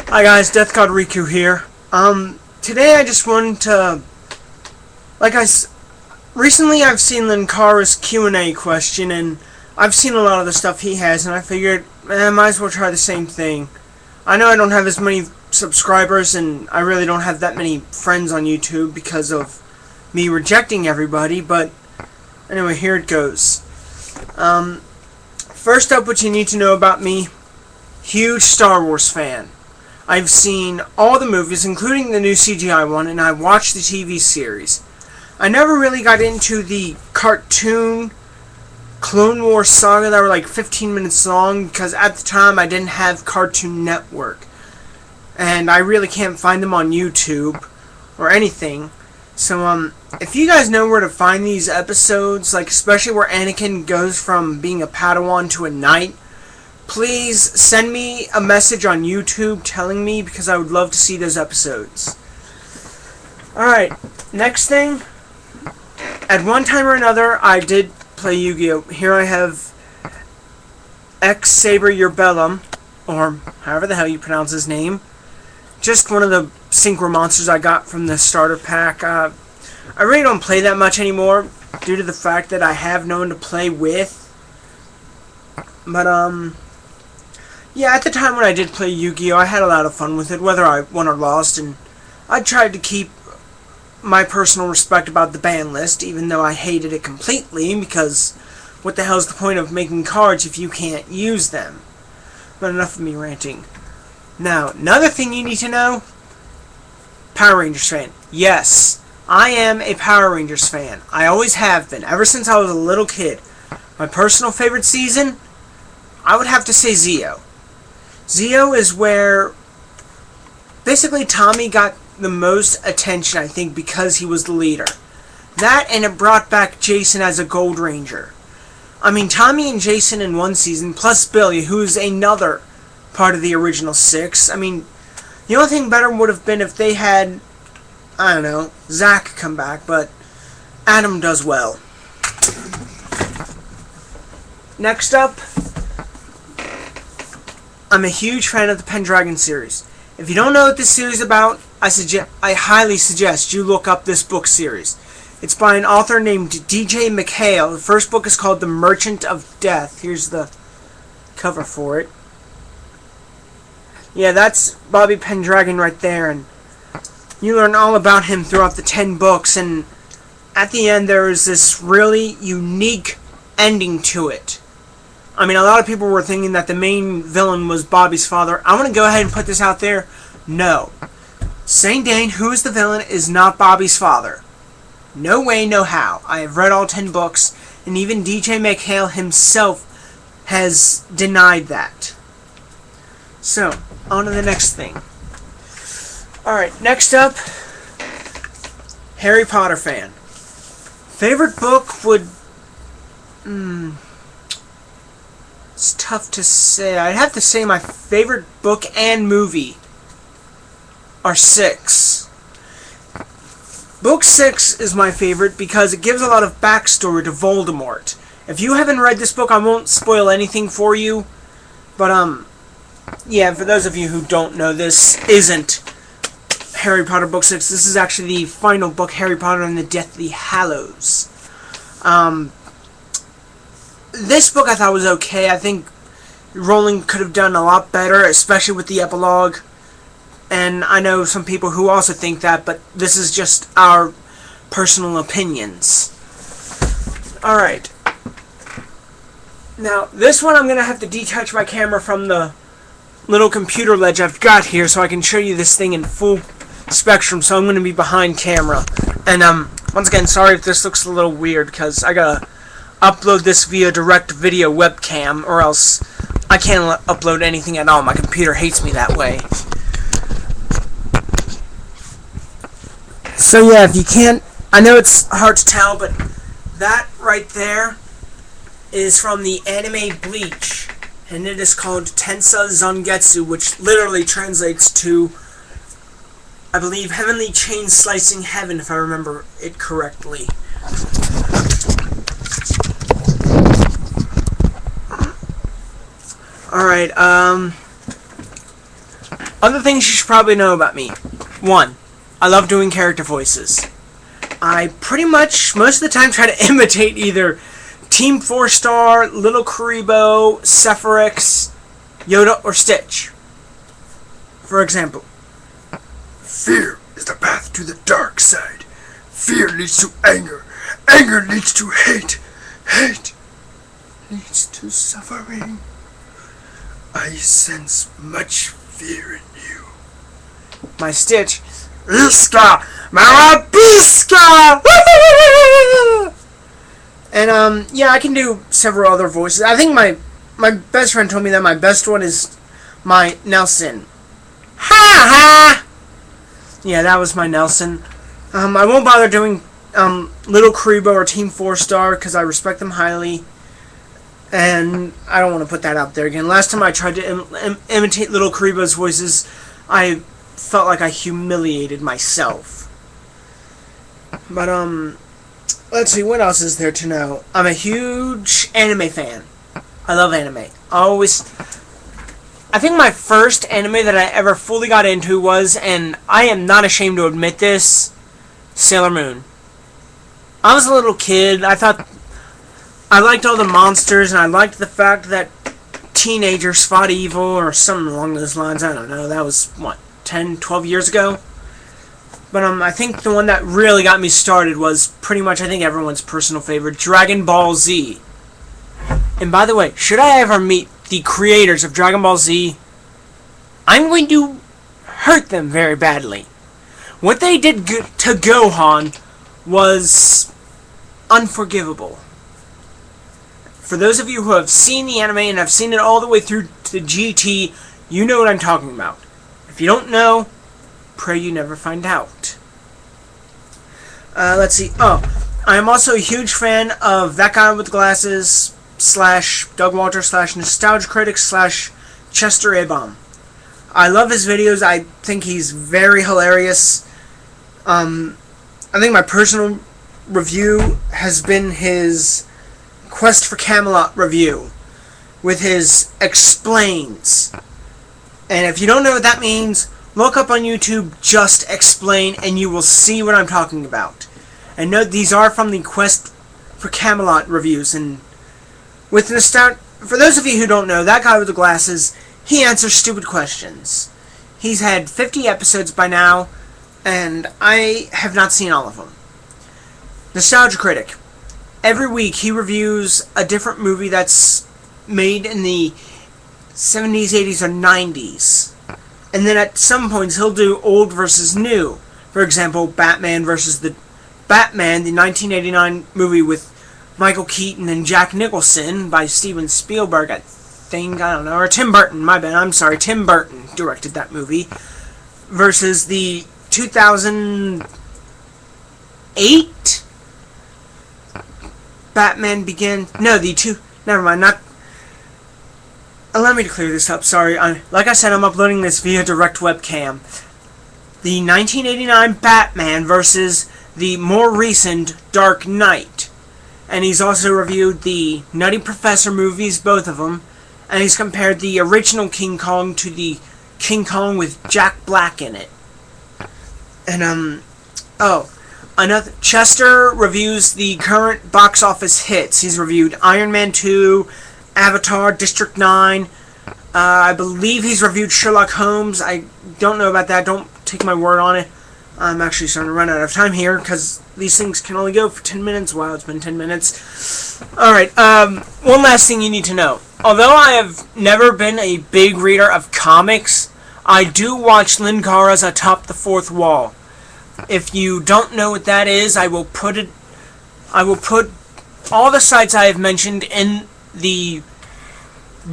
Hi guys, DeathGodRiku here. Today I just wanted to, recently I've seen Linkara's Q&A question, and I've seen a lot of the stuff he has, and I figured, I might as well try the same thing. I know I don't have as many subscribers, and I really don't have that many friends on YouTube because of me rejecting everybody, but anyway, here it goes. First up, what you need to know about me: huge Star Wars fan. I've seen all the movies, including the new CGI one, and I watched the TV series. I never really got into the cartoon Clone Wars saga that were like 15 minutes long, because at the time I didn't have Cartoon Network. And I really can't find them on YouTube or anything. So, if you guys know where to find these episodes, like especially where Anakin goes from being a Padawan to a knight, please send me a message on YouTube telling me, because I would love to see those episodes. Alright, next thing. At one time or another, I did play Yu-Gi-Oh! Here I have X Saber Your Bellum, or however the hell you pronounce his name. Just one of the synchro monsters I got from the starter pack. I really don't play that much anymore, due to the fact that I have no one to play with. But, yeah, at the time when I did play Yu-Gi-Oh! I had a lot of fun with it, whether I won or lost, and I tried to keep my personal respect about the ban list, even though I hated it completely, because what the hell is the point of making cards if you can't use them? But enough of me ranting. Now, another thing you need to know: Power Rangers fan. Yes, I am a Power Rangers fan. I always have been, ever since I was a little kid. My personal favorite season? I would have to say Zeo. Zeo is where basically Tommy got the most attention, I think, because he was the leader. That, and it brought back Jason as a Gold Ranger. I mean, Tommy and Jason in one season, plus Billy, who's another part of the original 6. I mean, the only thing better would have been if they had, I don't know, Zach come back, but Adam does well. Next up, I'm a huge fan of the Pendragon series. If you don't know what this series is about, I highly suggest you look up this book series. It's by an author named D.J. McHale. The first book is called The Merchant of Death. Here's the cover for it. Yeah, that's Bobby Pendragon right there, and you learn all about him throughout the 10 books, and at the end there is this really unique ending to it. I mean, a lot of people were thinking that the main villain was Bobby's father. I want to go ahead and put this out there. No. Saint Dane, who is the villain, is not Bobby's father. No way, no how. I have read all 10 books, and even DJ McHale himself has denied that. So, on to the next thing. Alright, next up, Harry Potter fan. Favorite book would... It's tough to say. I'd have to say my favorite book and movie are 6. Book 6 is my favorite because it gives a lot of backstory to Voldemort. If you haven't read this book, I won't spoil anything for you. But, yeah, for those of you who don't know, this isn't Harry Potter Book 6. This is actually the final book, Harry Potter and the Deathly Hallows. This book I thought was okay. I think Rowling could have done a lot better, especially with the epilogue. And I know some people who also think that, but this is just our personal opinions. Alright. Now, this one I'm going to have to detach my camera from the little computer ledge I've got here so I can show you this thing in full spectrum, so I'm going to be behind camera. And, once again, sorry if this looks a little weird, because I gotta upload this via direct video webcam, or else I can't upload anything at all. My computer hates me that way. So yeah, if you can't, I know it's hard to tell, but that right there is from the anime Bleach, and it is called Tensa Zangetsu, which literally translates to, I believe, Heavenly Chain Slicing Heaven, if I remember it correctly. Alright, Other things you should probably know about me. 1. I love doing character voices. I pretty much, most of the time, try to imitate either Team 4-Star, Little Karibo, Sephiroth, Yoda, or Stitch. For example, fear is the path to the dark side. Fear leads to anger. Anger leads to hate. Hate leads to suffering. I sense much fear in you. My Stitch, Iska! Marabiska! and yeah, I can do several other voices. I think my best friend told me that my best one is my Nelson. Ha ha! Yeah, that was my Nelson. I won't bother doing Little Karibo or Team 4-Star because I respect them highly, and I don't want to put that out there again. Last time I tried to imitate Little Karibo's voices, I felt like I humiliated myself. But let's see, what else is there to know? I'm a huge anime fan. I love anime. I think my first anime that I ever fully got into was, and I am not ashamed to admit this, Sailor Moon. I was a little kid. I thought I liked all the monsters, and I liked the fact that teenagers fought evil or something along those lines. I don't know. That was, 10, 12 years ago? But I think the one that really got me started was pretty much, I think, everyone's personal favorite, Dragon Ball Z. And by the way, should I ever meet the creators of Dragon Ball Z, I'm going to hurt them very badly. What they did to Gohan was unforgivable. For those of you who have seen the anime and have seen it all the way through to GT, you know what I'm talking about. If you don't know, pray you never find out. Let's see. Oh, I am also a huge fan of That Guy with the Glasses / Doug Walter / Nostalgia Critic / Chester A-Bomb. I love his videos. I think he's very hilarious. I think my personal review has been his Quest for Camelot review with his explains. And if you don't know what that means, look up on YouTube Just Explain and you will see what I'm talking about. And note these are from the Quest for Camelot reviews. And with for those of you who don't know, That Guy with the Glasses, he answers stupid questions. He's had 50 episodes by now, and I have not seen all of them. Nostalgia Critic. Every week he reviews a different movie that's made in the 70s, 80s, or 90s. And then at some points he'll do old versus new. For example, Batman versus the 1989 movie with Michael Keaton and Jack Nicholson by Steven Spielberg, I think, I don't know, or Tim Burton, my bad, I'm sorry, Tim Burton directed that movie, versus the 2008 Batman Begins, never mind, allow me to clear this up, sorry, like I said, I'm uploading this via direct webcam. The 1989 Batman versus the more recent Dark Knight. And he's also reviewed the Nutty Professor movies, both of them. And he's compared the original King Kong to the King Kong with Jack Black in it. And, Chester reviews the current box office hits. He's reviewed Iron Man 2, Avatar, District 9. I believe he's reviewed Sherlock Holmes. I don't know about that. Don't take my word on it. I'm actually starting to run out of time here because these things can only go for 10 minutes. Wow, it's been 10 minutes. Alright, one last thing you need to know. Although I have never been a big reader of comics, I do watch Linkara's Atop the Fourth Wall. If you don't know what that is, I will put all the sites I have mentioned in the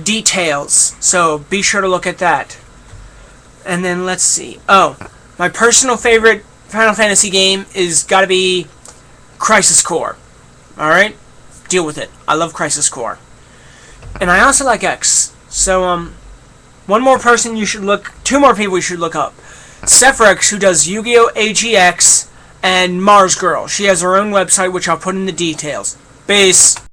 details, so be sure to look at that. And then let's see. Oh, my personal favorite Final Fantasy game is gotta be Crisis Core. Alright? Deal with it. I love Crisis Core. And I also like X. So, two more people you should look up. Sephiroth, who does Yu-Gi-Oh! AGX, and Mars Girl. She has her own website, which I'll put in the details. Peace.